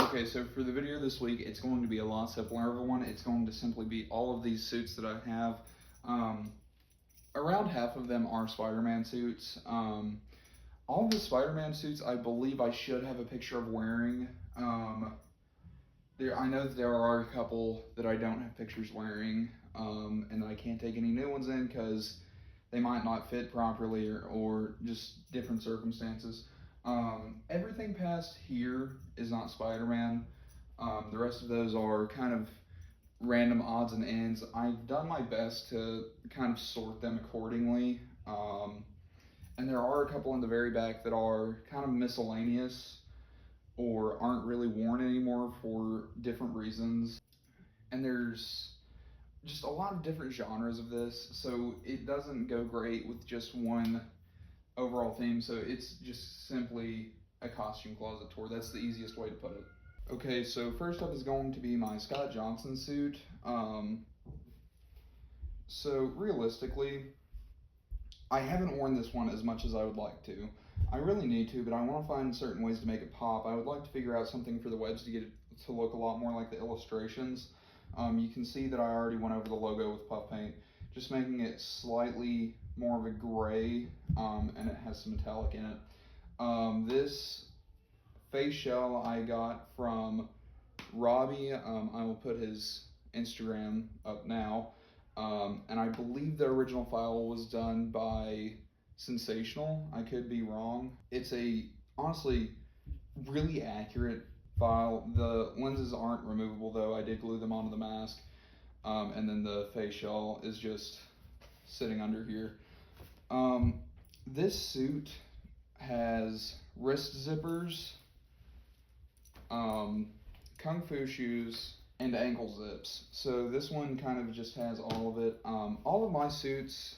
Okay, so for the video this week, it's going to be a lot simpler of one. It's going to simply be all of these suits that I have. Around half of them are Spider-Man suits. All of the Spider-Man suits, I believe I should have a picture of wearing. I know that there are a couple that I don't have pictures wearing, and I can't take any new ones in because they might not fit properly or just different circumstances. Everything past here is not Spider-Man. The rest of those are kind of random odds and ends. I've done my best to kind of sort them accordingly. And there are a couple in the very back that are kind of miscellaneous or aren't really worn anymore for different reasons. And there's just a lot of different genres of this, so it doesn't go great with just one overall theme, so it's just simply a costume closet tour. That's the easiest way to put it. Okay, so first up is going to be my Scott Johnson suit. So realistically, I haven't worn this one as much as I would like to. I really need to, but I want to find certain ways to make it pop. I would like to figure out something for the webs to get it to look a lot more like the illustrations. You can see that I already went over the logo with puff paint, just making it slightly more of a gray, and it has some metallic in it. This face shell I got from Robbie. I will put his Instagram up now. And I believe the original file was done by Sensational. I could be wrong. It's a honestly really accurate file. The lenses aren't removable though. I did glue them onto the mask. And then the face shell is just sitting under here. This suit has wrist zippers, kung fu shoes, and ankle zips. So this one kind of just has all of it. All of my suits,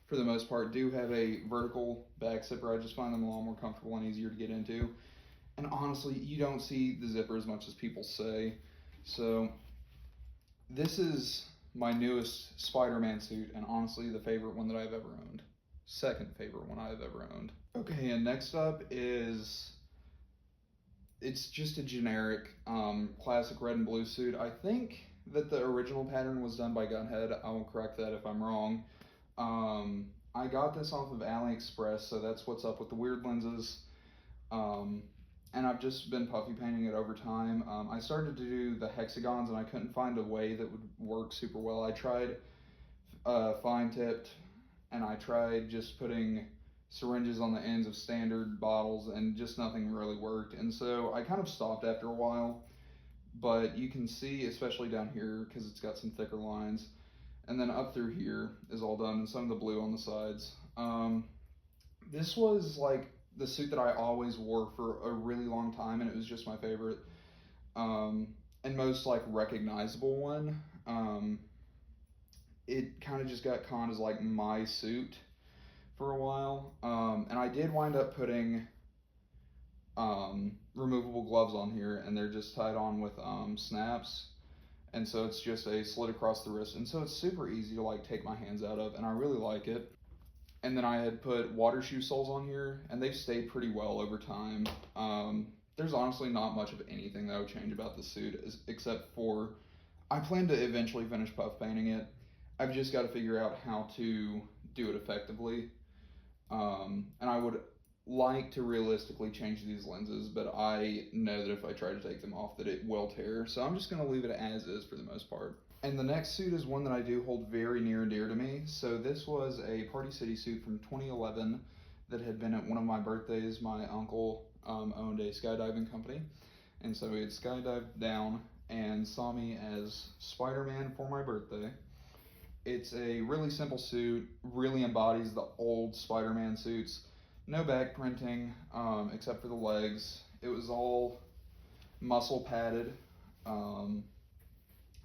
for the most part, do have a vertical back zipper. I just find them a lot more comfortable and easier to get into. And honestly, you don't see the zipper as much as people say. So this is my newest Spider-Man suit, and honestly the favorite one that I've ever owned. Second favorite one I've ever owned. Okay, and next up is, it's just a generic classic red and blue suit. I think that the original pattern was done by Gunhead. I will correct that if I'm wrong. I got this off of AliExpress, so that's what's up with the weird lenses. And I've just been puffy painting it over time. I started to do the hexagons and I couldn't find a way that would work super well. I tried fine tipped, and I tried just putting syringes on the ends of standard bottles, and just nothing really worked. And so I kind of stopped after a while, but you can see, especially down here, because it's got some thicker lines, and then up through here is all done, and some of the blue on the sides. This was like the suit that I always wore for a really long time, and it was just my favorite, and most like recognizable one. It kind of just got conned as like my suit for a while, and I did wind up putting removable gloves on here, and they're just tied on with snaps, and so it's just a slit across the wrist, and so it's super easy to like take my hands out of, and I really like it. And then I had put water shoe soles on here, and they've stayed pretty well over time. There's honestly not much of anything that I would change about the suit, except for I plan to eventually finish puff painting it. I've just got to figure out how to do it effectively. And I would like to realistically change these lenses, but I know that if I try to take them off that it will tear, so I'm just going to leave it as is for the most part. And the next suit is one that I do hold very near and dear to me. So this was a Party City suit from 2011 that had been at one of my birthdays. My uncle owned a skydiving company, and so he had skydived down and saw me as Spider-Man for my birthday. It's a really simple suit, really embodies the old Spider-Man suits. No back printing, except for the legs. It was all muscle padded, and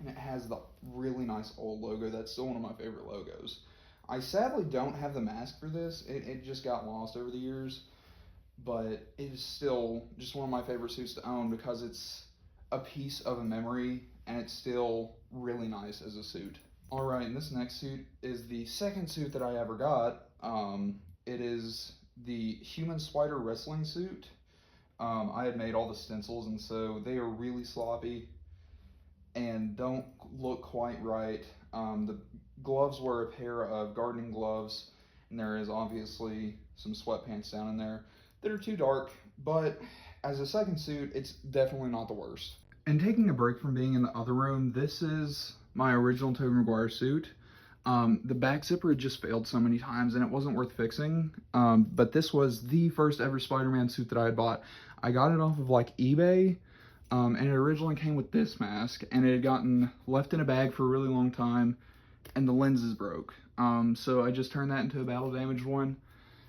it has the really nice old logo. That's still one of my favorite logos. I sadly don't have the mask for this. It just got lost over the years, but it is still just one of my favorite suits to own because it's a piece of a memory, and it's still really nice as a suit. Alright, and this next suit is the second suit that I ever got. It is the Human Spider Wrestling suit. I had made all the stencils, and so they are really sloppy and don't look quite right. The gloves were a pair of gardening gloves, and there is obviously some sweatpants down in there that are too dark, but as a second suit, it's definitely not the worst. And taking a break from being in the other room, this is my original Tobey Maguire suit. The back zipper had just failed so many times and it wasn't worth fixing, but this was the first ever Spider-Man suit that I had bought. I got it off of like eBay, and it originally came with this mask, and it had gotten left in a bag for a really long time, and the lenses broke. So I just turned that into a battle damaged one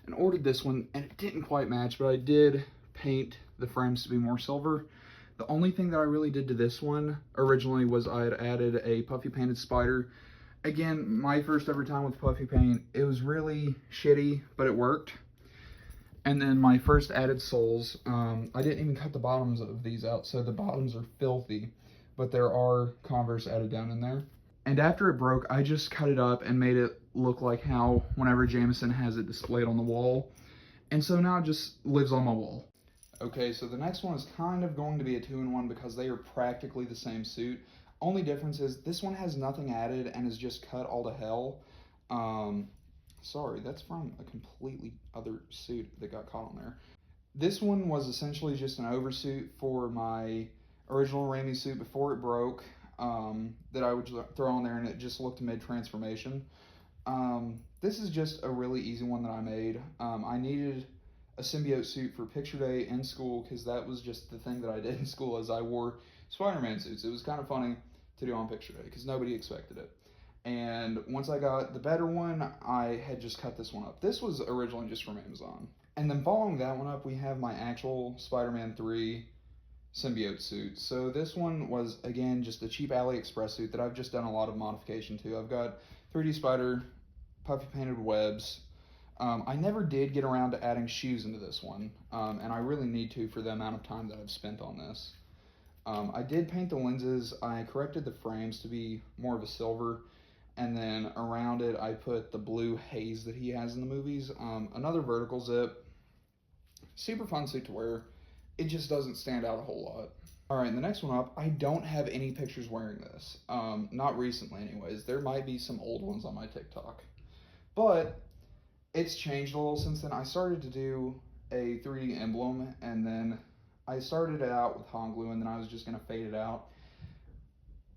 and ordered this one, and it didn't quite match, but I did paint the frames to be more silver. The only thing that I really did to this one originally was I had added a puffy painted spider. Again, my first ever time with puffy paint. It was really shitty, but it worked. And then my first added soles, I didn't even cut the bottoms of these out, so the bottoms are filthy, but there are Converse added down in there. And after it broke, I just cut it up and made it look like how whenever Jameson has it displayed on the wall. And so now it just lives on my wall. Okay, so the next one is kind of going to be a 2-in-1 because they are practically the same suit. Only difference is this one has nothing added and is just cut all to hell. Sorry, that's from a completely other suit that got caught on there. This one was essentially just an oversuit for my original Raimi suit before it broke, that I would throw on there, and it just looked mid-transformation. This is just a really easy one that I made. I needed a symbiote suit for picture day in school because that was just the thing that I did in school as I wore Spider-Man suits. It was kind of funny to do on picture day because nobody expected it. And once I got the better one, I had just cut this one up. This was originally just from Amazon. And then following that one up, we have my actual Spider-Man 3 symbiote suit. So this one was, again, just a cheap AliExpress suit that I've just done a lot of modification to. I've got 3D spider, puffy painted webs. I never did get around to adding shoes into this one, and I really need to for the amount of time that I've spent on this. I did paint the lenses. I corrected the frames to be more of a silver, and then around it I put the blue haze that he has in the movies. Another vertical zip. Super fun suit to wear. It just doesn't stand out a whole lot. Alright, the next one up, I don't have any pictures wearing this. Not recently anyways. There might be some old ones on my TikTok. But it's changed a little since then. I started to do a 3D emblem, and then I started it out with hot glue, and then I was just going to fade it out.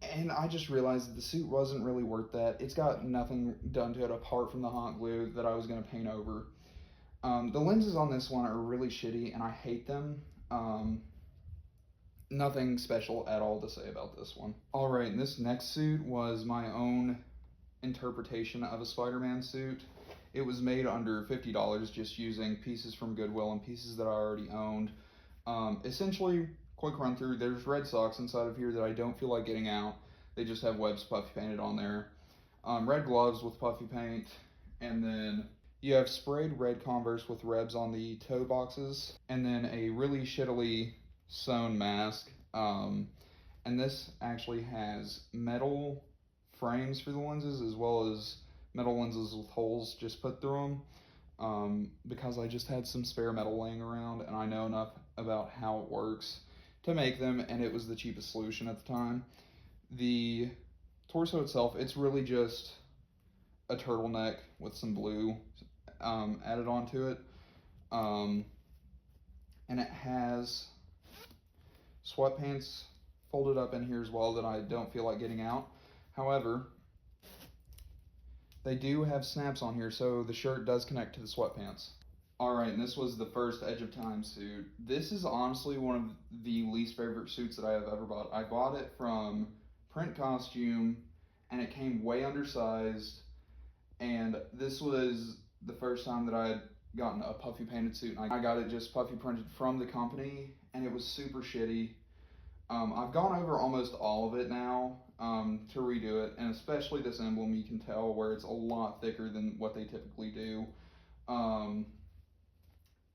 And I just realized that the suit wasn't really worth that. It's got nothing done to it apart from the hot glue that I was going to paint over. The lenses on this one are really shitty, and I hate them. Nothing special at all to say about this one. Alright, and this next suit was my own interpretation of a Spider-Man suit. It was made under $50 just using pieces from Goodwill and pieces that I already owned. Essentially, quick run through, there's red socks inside of here that I don't feel like getting out. They just have webs puffy painted on there. Red gloves with puffy paint, and then you have sprayed red Converse with rebs on the toe boxes, and then a really shittily sewn mask. And this actually has metal frames for the lenses as well as metal lenses with holes just put through them, because I just had some spare metal laying around and I know enough about how it works to make them, and it was the cheapest solution at the time. The torso itself, it's really just a turtleneck with some blue added onto it, and it has sweatpants folded up in here as well that I don't feel like getting out. However, they do have snaps on here, so the shirt does connect to the sweatpants. Alright, and this was the first Edge of Time suit. This is honestly one of the least favorite suits that I have ever bought. I bought it from Print Costume, and it came way undersized, and this was the first time that I had gotten a puffy painted suit. I got it just puffy printed from the company, and it was super shitty. I've gone over almost all of it now to redo it, and especially this emblem, you can tell where it's a lot thicker than what they typically do.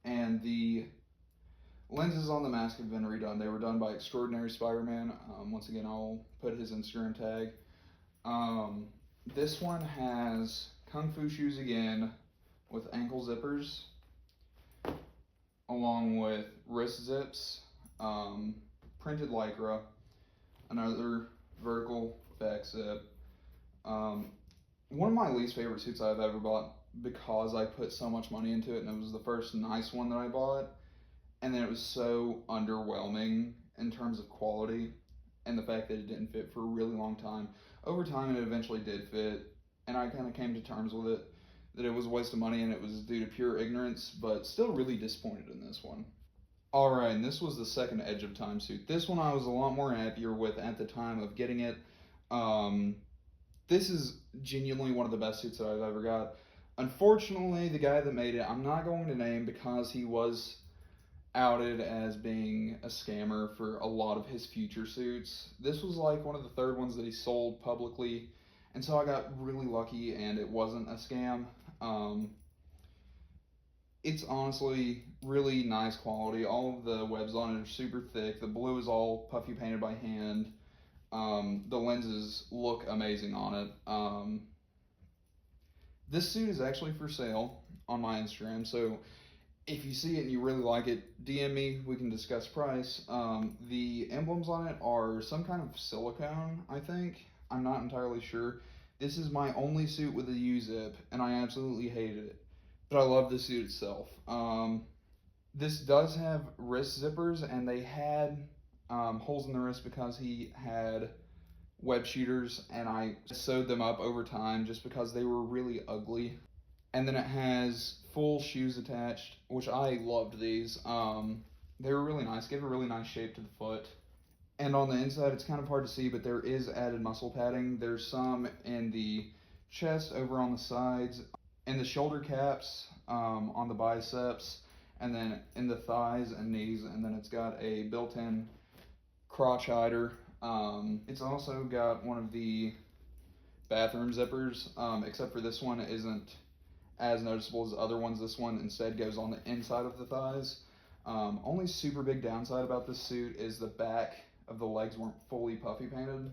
And the lenses on the mask have been redone. They were done by Extraordinary Spider-Man. Once again, I'll put his Instagram tag. This one has Kung Fu shoes again with ankle zippers. along with wrist zips, printed lycra, another vertical back zip. One of my least favorite suits I've ever bought because I put so much money into it, and it was the first nice one that I bought, and then it was so underwhelming in terms of quality and the fact that it didn't fit for a really long time. Over time, it eventually did fit, and I kind of came to terms with it, that it was a waste of money and it was due to pure ignorance, but still really disappointed in this one. Alright, and this was the second Edge of Time suit. This one I was a lot more happier with at the time of getting it. This is genuinely one of the best suits that I've ever got. Unfortunately, the guy that made it, I'm not going to name because he was outed as being a scammer for a lot of his future suits. This was like one of the third ones that he sold publicly, and so I got really lucky and it wasn't a scam. It's honestly really nice quality. All of the webs on it are super thick. The blue is all puffy painted by hand. The lenses look amazing on it. This suit is actually for sale on my Instagram, so if you see it and you really like it, DM me, we can discuss price. The emblems on it are some kind of silicone, I think. I'm not entirely sure. This is my only suit with a U-zip, and I absolutely hated it. But I love the suit itself. This does have wrist zippers, and they had holes in the wrist because he had web shooters, and I sewed them up over time just because they were really ugly. And then it has full shoes attached, which I loved these. They were really nice, gave a really nice shape to the foot. And on the inside, it's kind of hard to see, but there is added muscle padding. There's some in the chest, over on the sides, in the shoulder caps, on the biceps, and then in the thighs and knees, and then it's got a built-in crotch hider. It's also got one of the bathroom zippers, except for this one isn't as noticeable as other ones. This one instead goes on the inside of the thighs. Only super big downside about this suit is the back of the legs weren't fully puffy painted.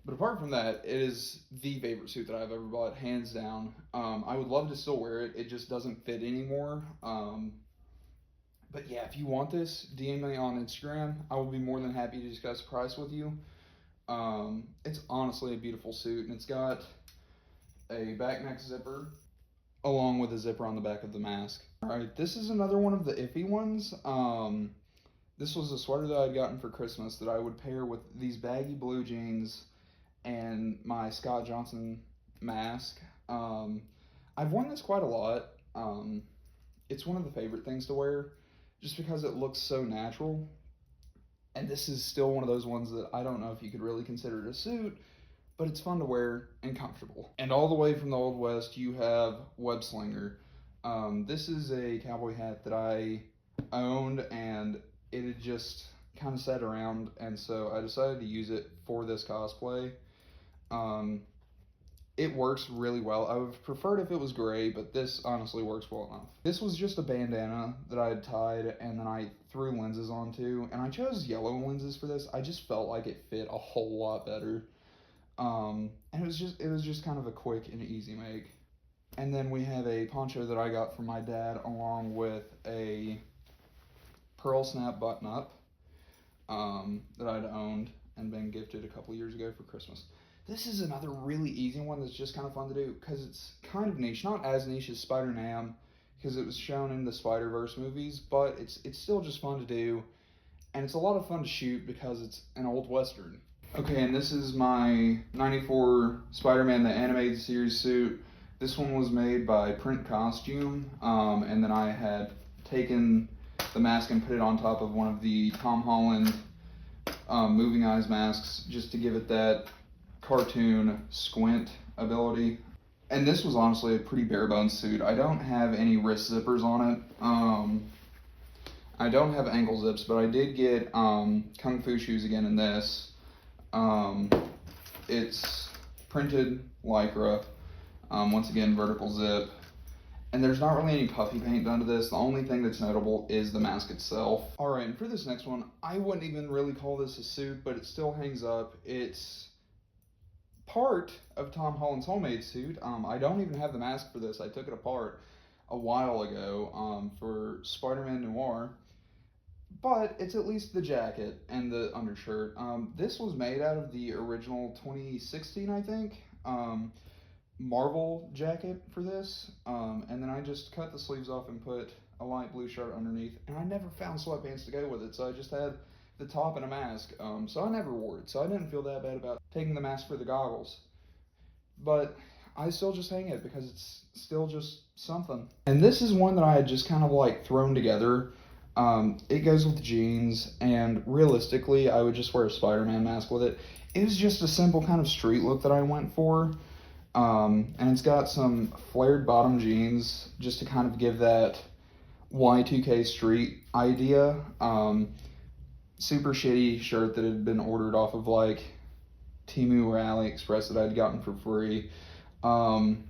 But apart from that, it is the favorite suit that I've ever bought, hands down. I would love to still wear it. It just doesn't fit anymore. But yeah, if you want this, DM me on Instagram. I will be more than happy to discuss price with you. It's honestly a beautiful suit, and it's got a back neck zipper along with a zipper on the back of the mask. Alright, this is another one of the iffy ones. This was a sweater that I'd gotten for Christmas that I would pair with these baggy blue jeans and my Scott Johnson mask. I've worn this quite a lot. It's one of the favorite things to wear just because it looks so natural. And this is still one of those ones that I don't know if you could really consider it a suit, but it's fun to wear and comfortable. And all the way from the Old West, you have Web Slinger. This is a cowboy hat that I owned, and it had just kind of sat around, and so I decided to use it for this cosplay. It works really well. I would have preferred if it was gray, but this honestly works well enough. This was just a bandana that I had tied, and then I threw lenses onto, and I chose yellow lenses for this. I just felt like it fit a whole lot better. And it was just kind of a quick and easy make. And then we have a poncho that I got from my dad, along with a pearl snap button up that I'd owned and been gifted a couple years ago for Christmas. This is another really easy one that's just kind of fun to do because it's kind of niche, not as niche as Spider-Man because it was shown in the Spider-Verse movies, but it's still just fun to do, and it's a lot of fun to shoot because it's an old Western. Okay, and this is my 94 Spider-Man the Animated Series suit. This one was made by Print Costume, and then I had taken the mask and put it on top of one of the Tom Holland moving eyes masks just to give it that cartoon squint ability. And this was honestly a pretty bare bones suit. I don't have any wrist zippers on it. I don't have ankle zips, but I did get Kung Fu shoes again in this. It's printed lycra, once again vertical zip, and there's not really any puffy paint done to this. The only thing that's notable is the mask itself. Alright, and for this next one, I wouldn't even really call this a suit, but it still hangs up. It's part of Tom Holland's homemade suit. I don't even have the mask for this. I took it apart. a while ago for Spider-Man Noir, but it's at least the jacket and the undershirt. This was made out of the original 2016, I think, Marvel jacket for this, and then I just cut the sleeves off and put a light blue shirt underneath, and I never found sweatpants to go with it, so I just had the top and a mask, so I never wore it, so I didn't feel that bad about taking the mask for the goggles. But I still just hang it because it's still just something. And this is one that I had just kind of like thrown together. It goes with jeans, and realistically, I would just wear a Spider-Man mask with it. It was just a simple kind of street look that I went for. And it's got some flared bottom jeans just to kind of give that Y2K street idea. Super shitty shirt that had been ordered off of like Temu or AliExpress that I'd gotten for free. And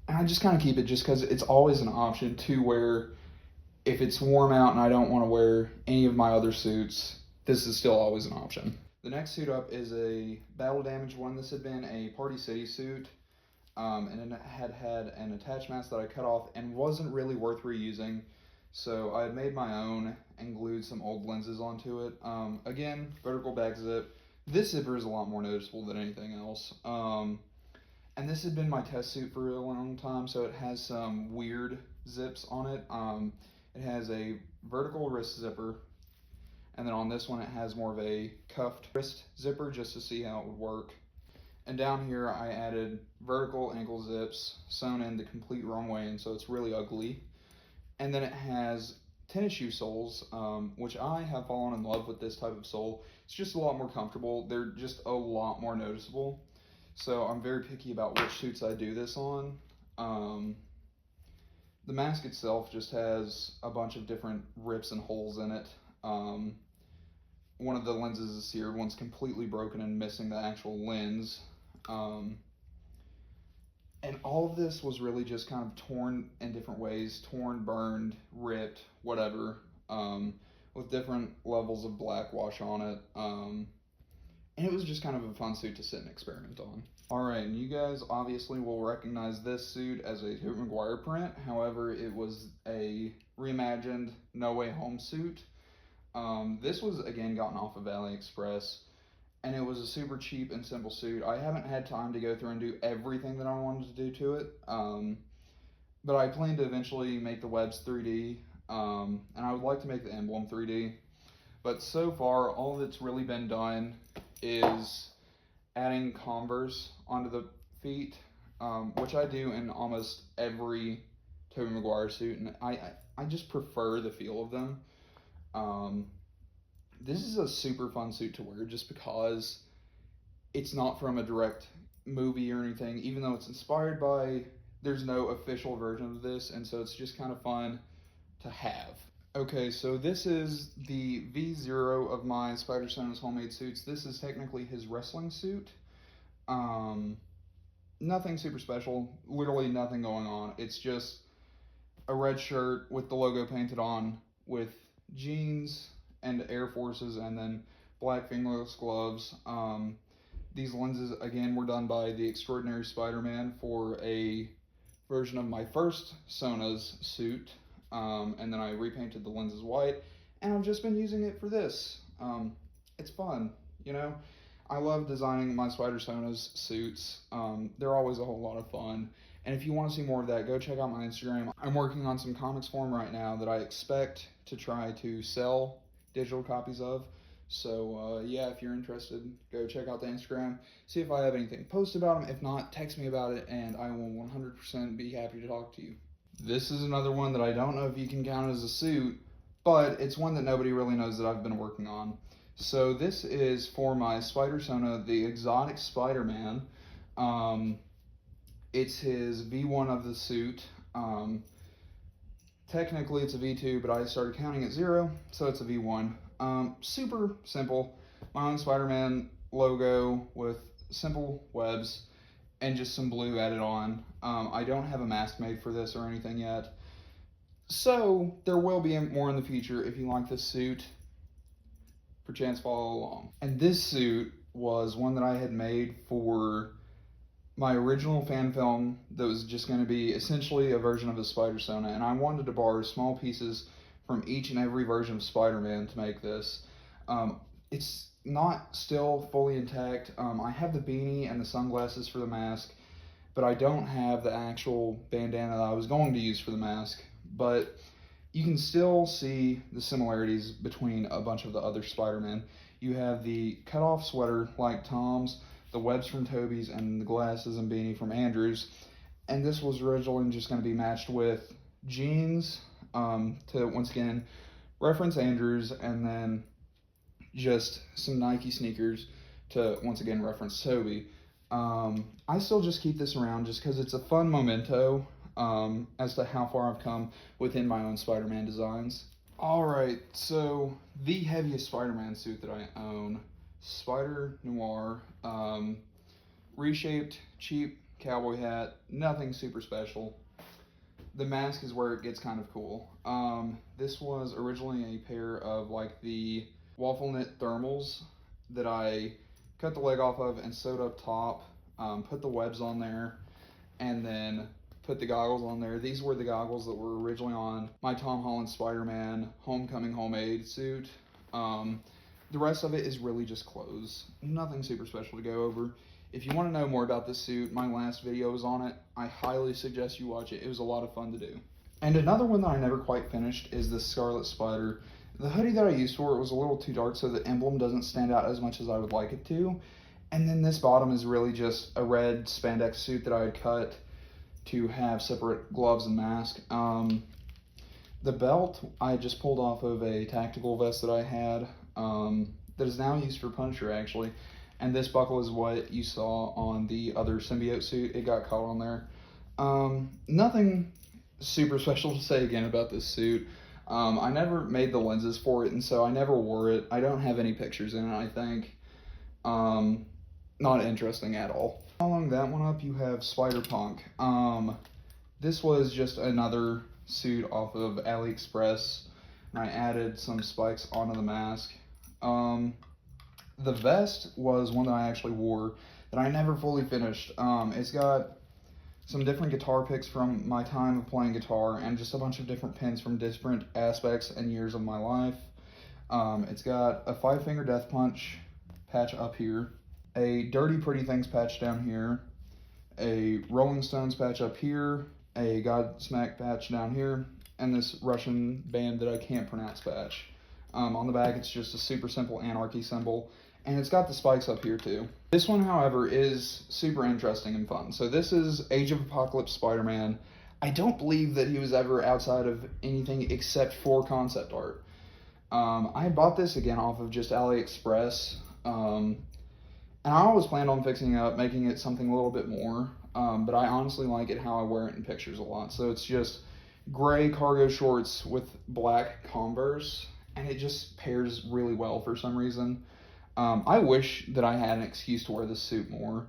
I just kind of keep it just because it's always an option to wear if it's warm out and I don't want to wear any of my other suits. This is still always an option. The next suit up is a battle damaged one. This had been a Party City suit. And it had an attached mask that I cut off and wasn't really worth reusing. So I had made my own and glued some old lenses onto it. Again, vertical back zip. This zipper is a lot more noticeable than anything else. And this had been my test suit for a long time, so it has some weird zips on it. It has a vertical wrist zipper, and then on this one it has more of a cuffed wrist zipper just to see how it would work. And down here I added vertical ankle zips sewn in the complete wrong way, and so it's really ugly. And then it has tennis shoe soles, which I have fallen in love with this type of sole. It's just a lot more comfortable. They're just a lot more noticeable. So I'm very picky about which suits I do this on. The mask itself just has a bunch of different rips and holes in it. One of the lenses is seared, one's completely broken and missing the actual lens. And all of this was really just kind of torn in different ways, torn, burned, ripped, whatever, with different levels of black wash on it. And it was just kind of a fun suit to sit and experiment on. Alright, and you guys obviously will recognize this suit as a Tobey Maguire print. However, it was a reimagined No Way Home suit. This was, again, gotten off of AliExpress, and it was a super cheap and simple suit. I haven't had time to go through and do everything that I wanted to do to it, but I plan to eventually make the webs 3D, and I would like to make the emblem 3D. But so far, all that's really been done is adding Converse onto the feet, which I do in almost every Tobey Maguire suit, and I just prefer the feel of them. This is a super fun suit to wear just because it's not from a direct movie or anything, even though it's inspired by, there's no official version of this, and so it's just kind of fun to have. Okay, so this is the V0 of my Spider-Sona's homemade suits. This is technically his wrestling suit. Nothing super special, literally nothing going on. It's just a red shirt with the logo painted on, with jeans and Air Forces, and then black fingerless gloves. These lenses, again, were done by the Extraordinary Spider-Man for a version of my first Sona's suit. And then I repainted the lenses white, and I've just been using it for this. It's fun, you know? I love designing my Spider-Sona's suits. They're always a whole lot of fun. And if you want to see more of that, go check out my Instagram. I'm working on some comics form right now that I expect to try to sell digital copies of. So, yeah, if you're interested, go check out the Instagram. See if I have anything to post about them. If not, text me about it, and I will 100% be happy to talk to you. This is another one that I don't know if you can count as a suit, but it's one that nobody really knows that I've been working on. So this is for my Spider-Sona, the Exotic Spider-Man. It's his V1 of the suit. Technically it's a V2, but I started counting at 0, so it's a V1. Super simple. My own Spider-Man logo with simple webs and just some blue added on. I don't have a mask made for this or anything yet. So there will be more in the future. If you like this suit, perchance follow along. And this suit was one that I had made for my original fan film that was just going to be essentially a version of the Spider-Sona, and I wanted to borrow small pieces from each and every version of Spider-Man to make this. It's not still fully intact. I have the beanie and the sunglasses for the mask, but I don't have the actual bandana that I was going to use for the mask. But you can still see the similarities between a bunch of the other Spider-Man. You have the cut-off sweater like Tom's, the webs from Toby's, and the glasses and beanie from Andrew's. And this was originally just going to be matched with jeans to, once again, reference Andrew's, and then just some Nike sneakers to, once again, reference Toby. I still just keep this around just because it's a fun memento as to how far I've come within my own Spider-Man designs. Alright, so the heaviest Spider-Man suit that I own, Spider Noir, reshaped, cheap cowboy hat, nothing super special. The mask is where it gets kind of cool. This was originally a pair of like the waffle knit thermals that I cut the leg off of and sewed up top, put the webs on there, and then put the goggles on there. These were the goggles that were originally on my Tom Holland Spider-Man Homecoming Homemade suit. The rest of it is really just clothes. Nothing super special to go over. If you want to know more about this suit, my last video was on it. I highly suggest you watch it. It was a lot of fun to do. And another one that I never quite finished is the Scarlet Spider. The hoodie that I used for it was a little too dark, so the emblem doesn't stand out as much as I would like it to. And then this bottom is really just a red spandex suit that I had cut to have separate gloves and mask. The belt I just pulled off of a tactical vest that I had that is now used for Punisher, actually. And this buckle is what you saw on the other symbiote suit. It got caught on there. Nothing super special to say again about this suit. I never made the lenses for it, and so I never wore it. I don't have any pictures in it, I think. Not interesting at all. Following that one up, you have Spider-Punk. This was just another suit off of AliExpress, and I added some spikes onto the mask. The vest was one that I actually wore that I never fully finished. It's got some different guitar picks from my time of playing guitar and just a bunch of different pins from different aspects and years of my life. It's got a 5-finger death punch patch up here, a Dirty Pretty Things patch down here, a Rolling Stones patch up here, a Godsmack patch down here, and this Russian band that I can't pronounce patch. On the back, it's just a super simple anarchy symbol, and it's got the spikes up here too. This one, however, is super interesting and fun. So this is Age of Apocalypse Spider-Man. I don't believe that he was ever outside of anything except for concept art. I bought this again off of just AliExpress, and I always planned on fixing it up, making it something a little bit more, but I honestly like it how I wear it in pictures a lot. So it's just gray cargo shorts with black Converse, and it just pairs really well for some reason. I wish that I had an excuse to wear this suit more.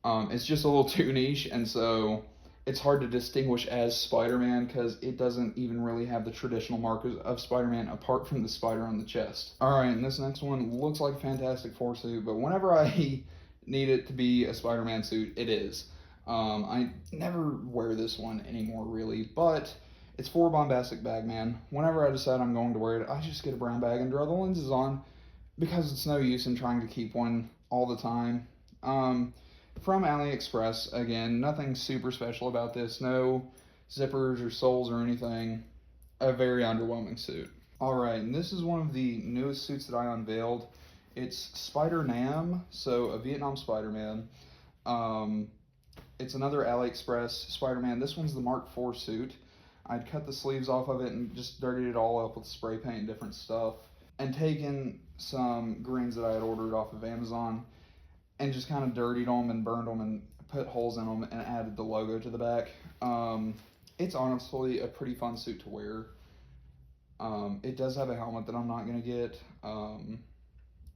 It's just a little too niche, and so it's hard to distinguish as Spider-Man because it doesn't even really have the traditional markers of Spider-Man apart from the spider on the chest. Alright, and this next one looks like a Fantastic Four suit, but whenever I need it to be a Spider-Man suit, it is. I never wear this one anymore, really, but it's for Bombastic Bagman. Whenever I decide I'm going to wear it, I just get a brown bag and draw the lenses on because it's no use in trying to keep one all the time. From AliExpress, again, nothing super special about this. No zippers or soles or anything. A very underwhelming suit. Alright, and this is one of the newest suits that I unveiled. It's Spider-Nam, so a Vietnam Spider-Man. It's another AliExpress Spider-Man. This one's the Mark IV suit. I'd cut the sleeves off of it and just dirtied it all up with spray paint and different stuff. And taken some greens that I had ordered off of Amazon and just kind of dirtied them and burned them and put holes in them and added the logo to the back. It's honestly a pretty fun suit to wear. It does have a helmet that I'm not going to get. And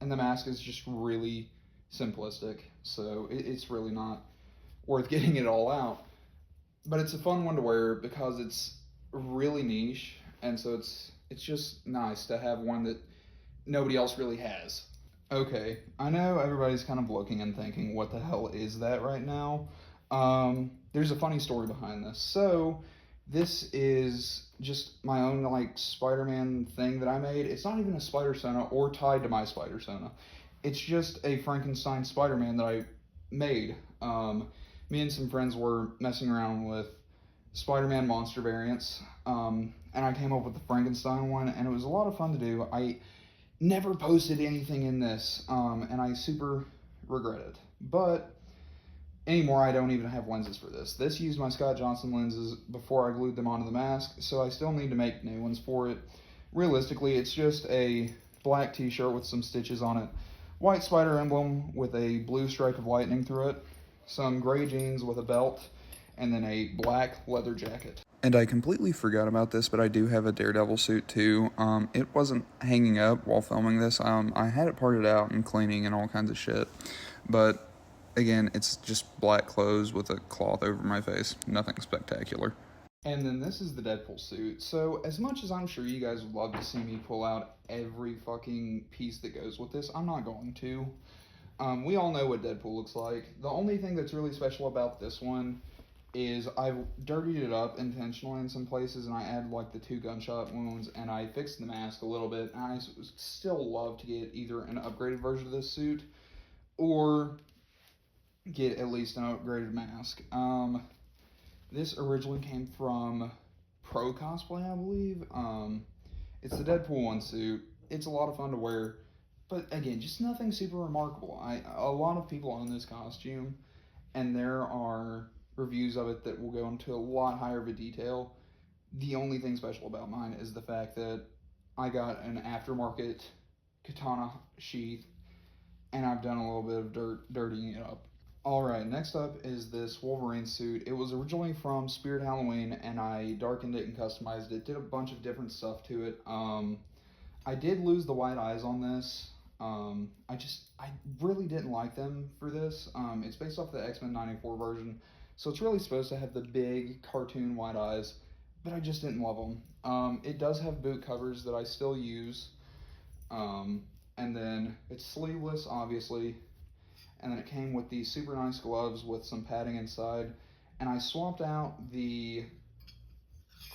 the mask is just really simplistic. So it's really not worth getting it all out. But it's a fun one to wear because it's really niche. And so it's just nice to have one that nobody else really has. Okay, I know everybody's kind of looking and thinking, what the hell is that right now? There's a funny story behind this. So, this is just my own like Spider-Man thing that I made. It's not even a Spider-Sona or tied to my Spider-Sona. It's just a Frankenstein Spider-Man that I made. Me and some friends were messing around with Spider-Man monster variants, and I came up with the Frankenstein one, and it was a lot of fun to do. I never posted anything in this, and I super regret it. But anymore, I don't even have lenses for this. This used my Scott Johnson lenses before I glued them onto the mask, so I still need to make new ones for it. Realistically, it's just a black t-shirt with some stitches on it, white spider emblem with a blue strike of lightning through it, some gray jeans with a belt, and then a black leather jacket. And I completely forgot about this, but I do have a Daredevil suit too. It wasn't hanging up while filming this. I had it parted out and cleaning and all kinds of shit. But again, it's just black clothes with a cloth over my face. Nothing spectacular. And then this is the Deadpool suit. So as much as I'm sure you guys would love to see me pull out every fucking piece that goes with this, I'm not going to. We all know what Deadpool looks like. The only thing that's really special about this one is I've dirtied it up intentionally in some places, and I added like the 2 gunshot wounds, and I fixed the mask a little bit, and I still love to get either an upgraded version of this suit or get at least an upgraded mask. This originally came from Pro Cosplay, I believe. It's the Deadpool 1 suit. It's a lot of fun to wear, but again, just nothing super remarkable. A lot of people own this costume, and there are reviews of it that will go into a lot higher of a detail. The only thing special about mine is the fact that I got an aftermarket katana sheath, and I've done a little bit of dirtying it up. Alright, next up is this Wolverine suit. It was originally from Spirit Halloween, and I darkened it and customized it, did a bunch of different stuff to it. I did lose the white eyes on this. I really didn't like them for this. It's based off the X-Men 94 version, so it's really supposed to have the big cartoon white eyes, but I just didn't love them. It does have boot covers that I still use, and then it's sleeveless, obviously, and then it came with these super nice gloves with some padding inside, and I swapped out the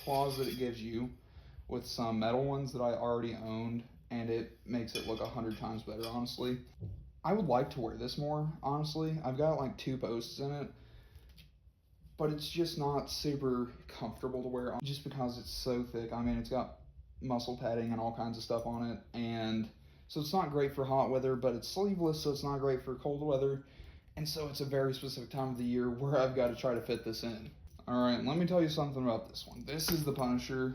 claws that it gives you with some metal ones that I already owned, and it makes it look 100 times better, honestly. I would like to wear this more, honestly. I've got like 2 posts in it, but it's just not super comfortable to wear just because it's so thick. I mean, it's got muscle padding and all kinds of stuff on it, and so it's not great for hot weather, but it's sleeveless, so it's not great for cold weather, and so it's a very specific time of the year where I've got to try to fit this in. Alright, let me tell you something about this one. This is the Punisher.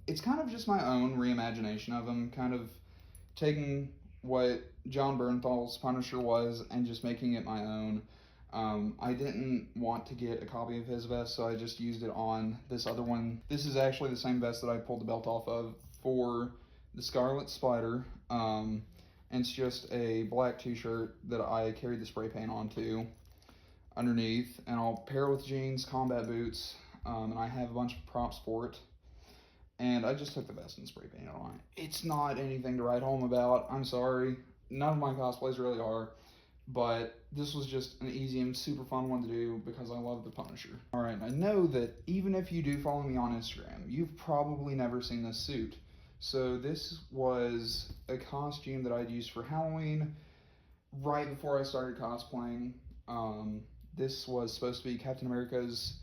It's kind of just my own reimagination of him, kind of taking what John Bernthal's Punisher was and just making it my own. I didn't want to get a copy of his vest, so I just used it on this other one. This is actually the same vest that I pulled the belt off of for the Scarlet Spider. And it's just a black t-shirt that I carried the spray paint onto underneath, and I'll pair it with jeans, combat boots, and I have a bunch of props for it. And I just took the vest and spray painted on it. It's not anything to write home about. I'm sorry. None of my cosplays really are. But this was just an easy and super fun one to do because I love the Punisher. Alright, I know that even if you do follow me on Instagram, you've probably never seen this suit. So this was a costume that I'd used for Halloween right before I started cosplaying. This was supposed to be Captain America's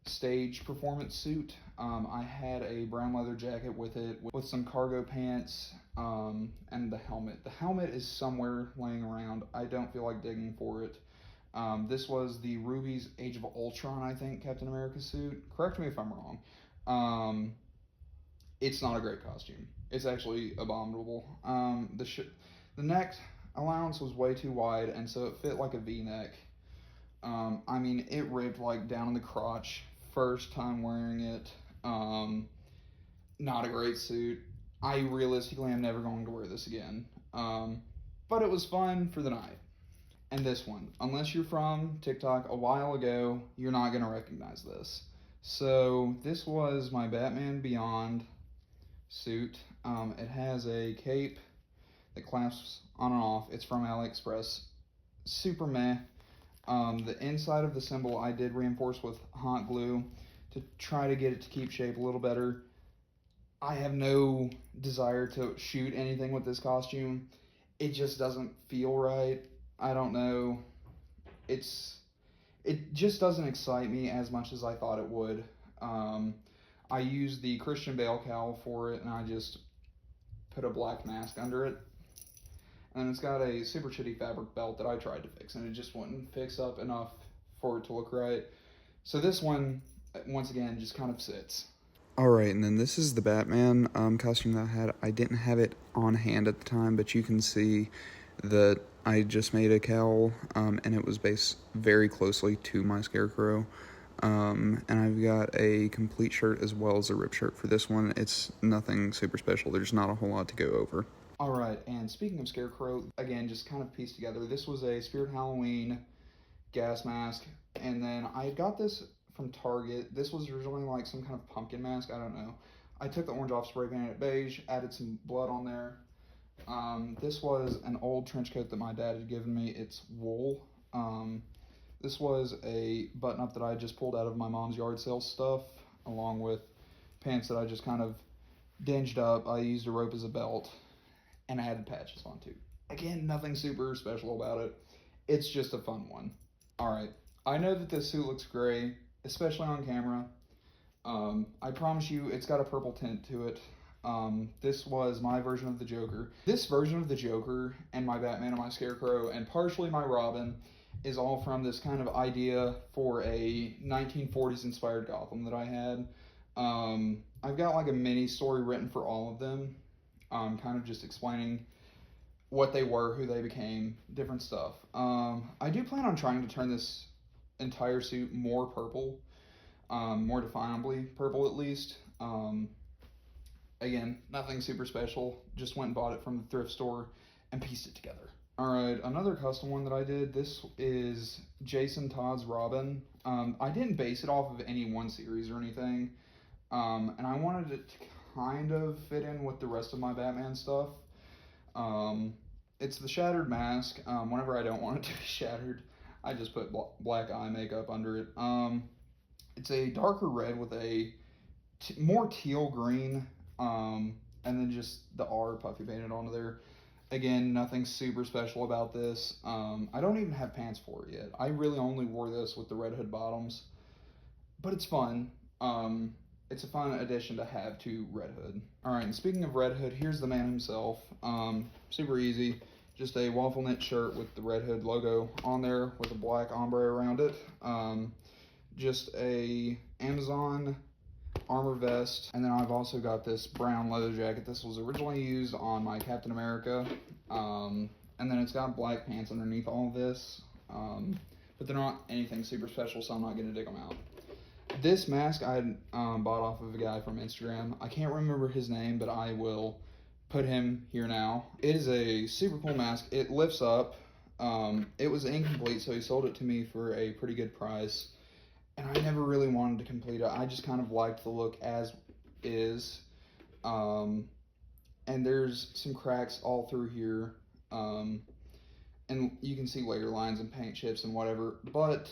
stage performance suit. I had a brown leather jacket with it, with some cargo pants, and the helmet. The helmet is somewhere laying around. I don't feel like digging for it. This was the Ruby's Age of Ultron, I think, Captain America suit. Correct me if I'm wrong. It's not a great costume. It's actually abominable. The neck allowance was way too wide, and so it fit like a V-neck. I mean, it ripped like down in the crotch. First time wearing it. Not a great suit. I realistically am never going to wear this again. But it was fun for the night. And this one, unless you're from TikTok a while ago, you're not going to recognize this. So this was my Batman Beyond suit. It has a cape that clamps on and off. It's from AliExpress. Super meh. The inside of the symbol I did reinforce with hot glue to try to get it to keep shape a little better. I have no desire to shoot anything with this costume. It just doesn't feel right. I don't know. It just doesn't excite me as much as I thought it would. I used the Christian Bale cowl for it, and I just put a black mask under it. And it's got a super shitty fabric belt that I tried to fix, and it just wouldn't fix up enough for it to look right. So this one, once again, just kind of sits. Alright, and then this is the Batman costume that I had. I didn't have it on hand at the time, but you can see that I just made a cowl, and it was based very closely to my Scarecrow. And I've got a complete shirt as well as a rip shirt for this one. It's nothing super special. There's not a whole lot to go over. Alright, and speaking of Scarecrow, again, just kind of pieced together. This was a Spirit Halloween gas mask, and then I got this from Target. This was originally like some kind of pumpkin mask, I don't know. I took the orange off, spray painted it beige, added some blood on there. This was an old trench coat that my dad had given me. It's wool. This was a button-up that I just pulled out of my mom's yard sale stuff, along with pants that I just kind of dinged up. I used a rope as a belt, and I added patches on too. Again, nothing super special about it. It's just a fun one. Alright, I know that this suit looks gray, especially on camera. I promise you, it's got a purple tint to it. This was my version of the Joker. This version of the Joker and my Batman and my Scarecrow and partially my Robin is all from this kind of idea for a 1940s inspired Gotham that I had. I've got like a mini story written for all of them, kind of just explaining what they were, who they became, different stuff. I do plan on trying to turn this entire suit more purple, more definably purple at least. Again, nothing super special, just went and bought it from the thrift store and pieced it together. Alright, another custom one that I did, this is Jason Todd's Robin. I didn't base it off of any one series or anything, and I wanted it to kind of fit in with the rest of my Batman stuff. It's the shattered mask. Whenever I don't want it to be shattered, I just put black eye makeup under it. It's a darker red with a more teal green, and then just the R puffy painted onto there. Again, nothing super special about this. I don't even have pants for it yet. I really only wore this with the Red Hood bottoms, but it's fun. It's a fun addition to have to Red Hood. Alright, and speaking of Red Hood, here's the man himself. Super easy. Just a waffle knit shirt with the Red Hood logo on there with a black ombre around it. Just a Amazon armor vest, and then I've also got this brown leather jacket. This was originally used on my Captain America, and then it's got black pants underneath all of this, but they're not anything super special, so I'm not going to dig them out. This mask I bought off of a guy from Instagram. I can't remember his name, but I will put him here now. It is a super cool mask. It lifts up. It was incomplete, so he sold it to me for a pretty good price. And I never really wanted to complete it. I just kind of liked the look as is. And there's some cracks all through here. And you can see layer lines and paint chips and whatever. But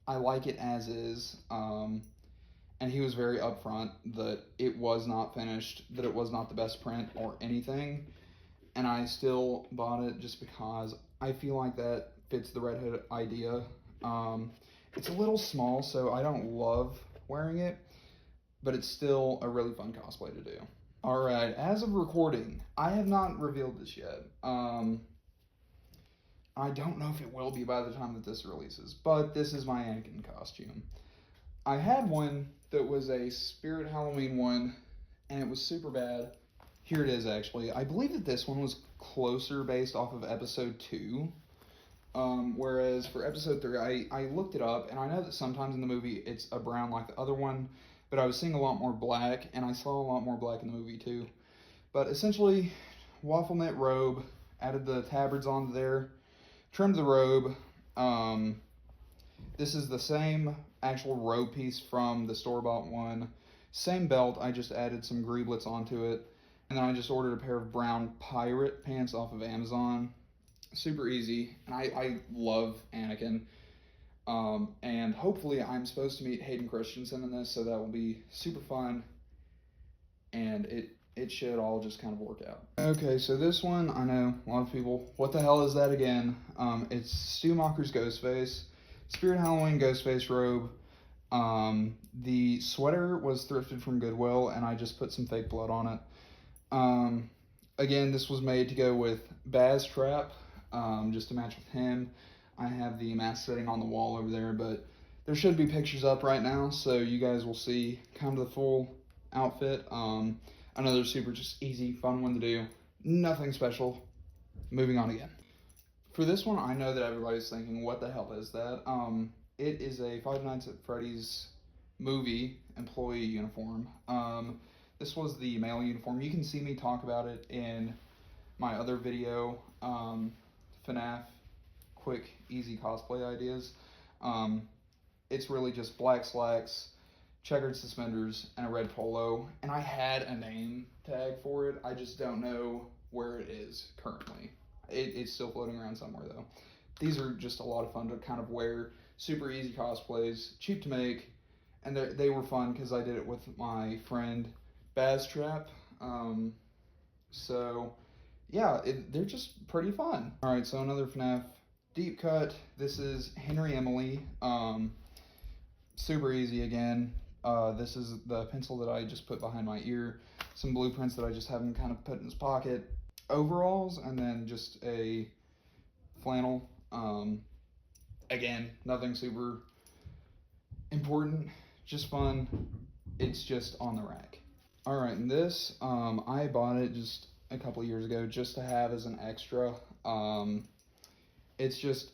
I like it as is. And he was very upfront that it was not finished, that it was not the best print or anything. And I still bought it just because I feel like that fits the Red Hood idea. It's a little small, so I don't love wearing it, but it's still a really fun cosplay to do. Alright, as of recording, I have not revealed this yet. I don't know if it will be by the time that this releases, but this is my Anakin costume. I had one that was a Spirit Halloween one, and it was super bad. Here it is, actually. I believe that this one was closer based off of episode 2. Whereas for episode 3, I looked it up, and I know that sometimes in the movie it's a brown like the other one, but I was seeing a lot more black, and I saw a lot more black in the movie too. But essentially, waffle knit robe, added the tabards onto there, trimmed the robe. This is the same actual robe piece from the store-bought one. Same belt, I just added some greeblets onto it. And then I just ordered a pair of brown pirate pants off of Amazon. Super easy, and I love Anakin. And hopefully I'm supposed to meet Hayden Christensen in this, so that will be super fun. And it should all just kind of work out. Okay, so this one, I know a lot of people, what the hell is that again? It's Stu Macher's Ghostface, Spirit Halloween Ghostface robe. The sweater was thrifted from Goodwill, and I just put some fake blood on it. Again, this was made to go with Baz Trap, just to match with him. I have the mask sitting on the wall over there, but there should be pictures up right now, so you guys will see kind of the full outfit. Another super just easy, fun one to do. Nothing special. Moving on again. For this one, I know that everybody's thinking, what the hell is that? It is a Five Nights at Freddy's movie employee uniform. This was the male uniform. You can see me talk about it in my other video, FNAF quick, easy cosplay ideas. It's really just black slacks, checkered suspenders, and a red polo. And I had a name tag for it. I just don't know where it is currently. It's still floating around somewhere though. These are just a lot of fun to kind of wear. Super easy cosplays, cheap to make, and they were fun because I did it with my friend Baz Trap. So yeah, they're just pretty fun. All right, so another FNAF deep cut. This is Henry Emily. Super easy again. This is the pencil that I just put behind my ear. Some blueprints that I just have him kind of put in his pocket. Overalls, and then just a flannel. Again, nothing super important, just fun. It's just on the rack. All right, and this, I bought it just a couple years ago just to have as an extra. It's just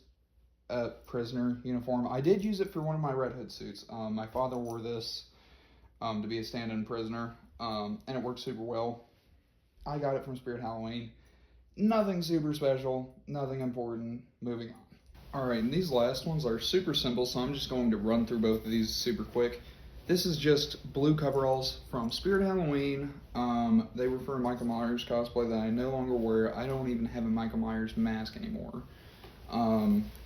a prisoner uniform. I did use it for one of my Red Hood suits. My father wore this to be a stand-in prisoner, and it worked super well. I got it from Spirit Halloween. Nothing super special, nothing important. Moving on. Alright, and these last ones are super simple, so I'm just going to run through both of these super quick. This is just blue coveralls from Spirit Halloween. They were for a Michael Myers cosplay that I no longer wear. I don't even have a Michael Myers mask anymore.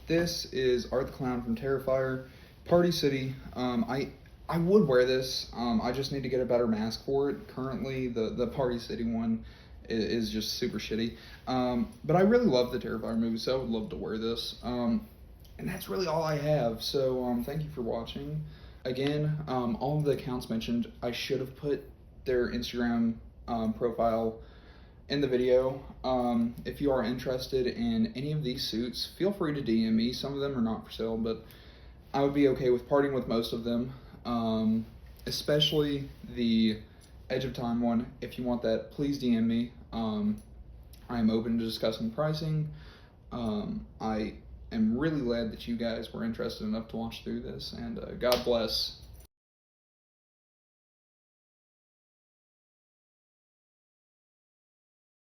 This is Art the Clown from Terrifier, Party City. I would wear this. I just need to get a better mask for it. Currently, the Party City one is just super shitty. But I really love the Terrifier movie, so I would love to wear this. And that's really all I have. So thank you for watching. Again, all of the accounts mentioned, I should have put their Instagram profile in the video. If you are interested in any of these suits, feel free to DM me. Some of them are not for sale, but I would be okay with parting with most of them. Especially the Edge of Time one. If you want that, please DM me. I am open to discussing pricing. I am really glad that you guys were interested enough to watch through this, and God bless.